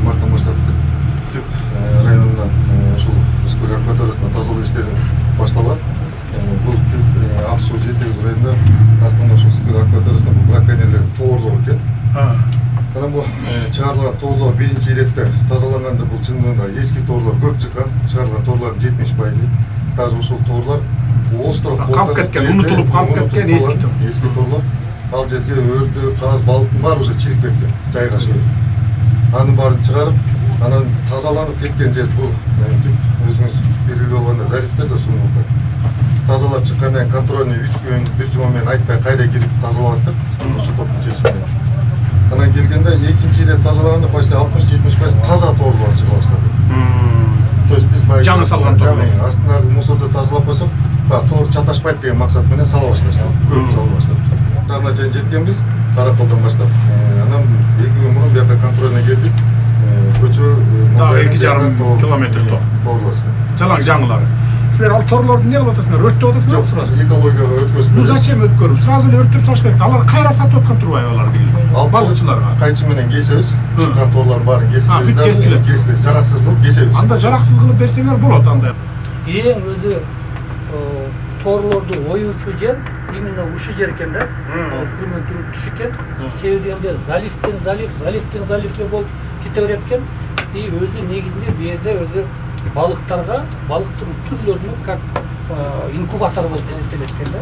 марттан баштап Түп районунан ушул ысык акваториясына тазалоо иштери башталган. Бул Түп ак суу жетегиз районунда основной ушул ысык акваториясында браконьерлер тоорлор экен. Анан бул чыгарылган тоорлор биринчи иретте тазаланганда бул чындыгында эски тоорлор көп чыккан. Чыгарылган тоорлордун 70%. Даже ушул тоорлор остров калып кеткен, унутулуп калып кеткен эски тоорлор. Ал жерге өрдү, каз, балыктын баары уже чирип кеткен, жайгашып. Анын баарын чыгарып, анан тазаланып кеткен жер бул Түп өзүңүз белгилүү болгондой залифтер да сууну тазалап чыккандан кийин контрольный 3 күн, 1 жума менен айтпай кайда кирип тазалап аттык. Ошо топтун чечими. Анан келгенде экинчи ирет тазалаганда почти 60-70% таза тоорлор чыга баштады. То есть биз баягы жаңы салган тоорлор астындагы мусорду тазалап койсок, тоор чаташпайт деген максат менен сала баштадык. Көп сала баштадык. Жарына чейин жеткенбиз, Караколдон баштап. Анан 2 күн мурун бияка контрольный келдик. Көчө дагы 2,5 километр тоорлор. Жалаң жаңылары. Силер ал торлорду эмне кылып атасыңар? Өрттөп атасыңар? Жок, сразу экологияга өткөзүп. Ну зачем өткөрүп? Сразу эле өрттөп салыш керек. Алар кайра сатып аткан турбайбы алар деген жол? Балыкчыларга. Кайчы менен кесебиз. Чыккан торлордун баарын кесип кескилет. Жараксыз кылып кесебиз. Анда жараксыз кылып берсеңер болот анда. Эң өзү торлорду оюучу жер именно ушу жер экен да. Күрмөн туруп түш экен. Себеби энде заливтен заливле болуп кете берет экен. И өзү негизинде бу жерде өзү балыктарга, балыктын түрлөрүнө как инкубатор болуп эсептелет экен да.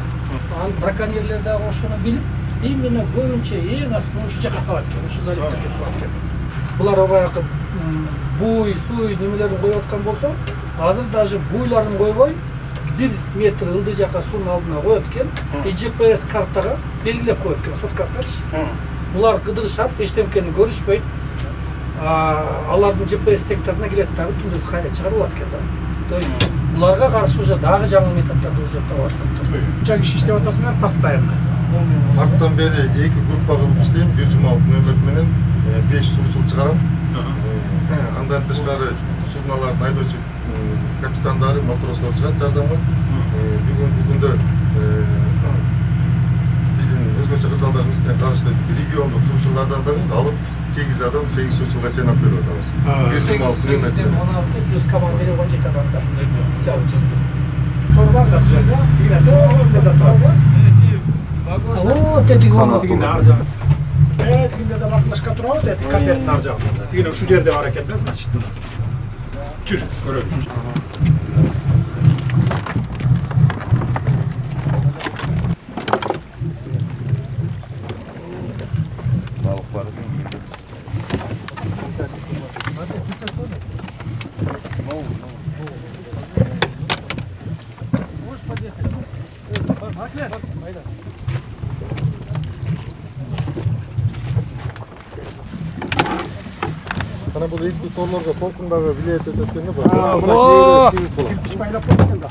Анан браконьерлер дагы ошону билип, именно көбүнчө эң астына ушу жака салат экен, ушу заливте кесип экен. Булар баягы буй, суй немелерин коюп аткан болсо, азыр даже буйларын койбой 1 метр ылдый жака суунун алдына коет экен, GPS картага белгилеп коет экен, соткасындачы. Булар кыдырышат, эчтемкени көрүшпөйт. Алардын GPS секторуна келет дагы түндүз кайра чыгарылат экен да. То есть буларга каршы уже дагы жаңы методдорду уже таба баштаптыр. Канча киши иштеп атасыңар постоянно? Марттан бери 2 группа кылып иштейм, 1 жумалык нөмөр менен 5 суучул чыгарам. Андан тышкары судналардын айдоочу капитандары, матрослор чыгат жардамга. Бүгүнкү күндө биздин өзгөчө кырдаалдардын ичине караштуу региондук суучулардан дагы алып 8 адам 8 суучулга чейин алып берип атабыз. 1 жумалык нөмөр менен 16 плюс командир 17 адамда. Жалпысы. Торбар да жерде, тигине да турат. Вот эти гона. Тигине ар жак. Тигине да бакылашка турат, эти катеттин ар жагында. Тигине ушу жерде бар экен да, значит. Жүр, көрөлү. Ana bu eski tollorga толкундагы билет өтөткөндө Кирпич байлап коет экен да.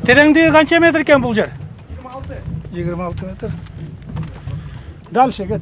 Тереңдиги канча метр экен бул жер? 26. 26 метр. Дальше кет.